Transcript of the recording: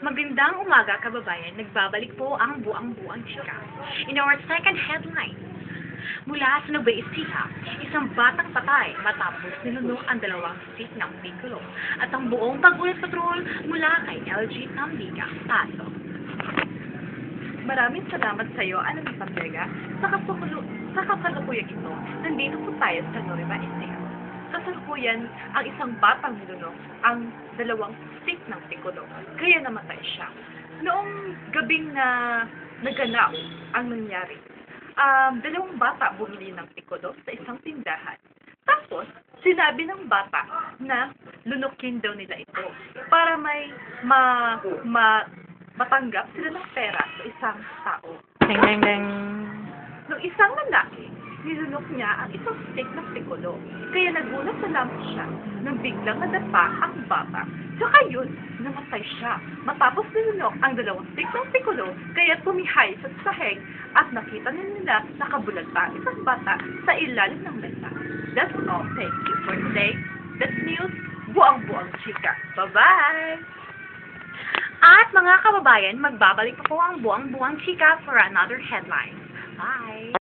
Magandang umaga, kababayan. Nagbabalik po ang buang-buang chika. In our second headline, mula sa Nueva isang batang patay matapos nilunok ang dalawang stick ng Piccolo at ang buong pag-ulat patrol mula kay LG Tambiga. Paso. Maraming salamat sa iyo, Ana Pantega, sa kasalukuyan ito. Nandito po tayo sa Nueva Ecija. Kasalukuyan ang isang batang nilunok ang dalawang stick ng Piccolo, kaya namatay siya. Noong gabing na naganap ang nangyari, dalawang bata bumili ng Piccolo sa isang tindahan. Tapos, sinabi ng bata na lunukin daw nila ito para may matanggap sila ng pera sa isang tao. Ding, ding, ding. Nung isang lalaki, nilunok niya ang isang stick ng Piccolo. Kaya nagulat na lamang siya nang biglang nadapa ang bata. Saka yun, namatay siya. Matapos nilunok ang dalawang stick ng Piccolo, kaya tumihay sa sahig at nakita nila nakabulagta ang isang bata sa ilalim ng mesa. That's all. Thank you for today. That's news. Buang-buang chika. Bye-bye! At mga kababayan, magbabalik pa po ang buang-buang chika for another headline. Bye!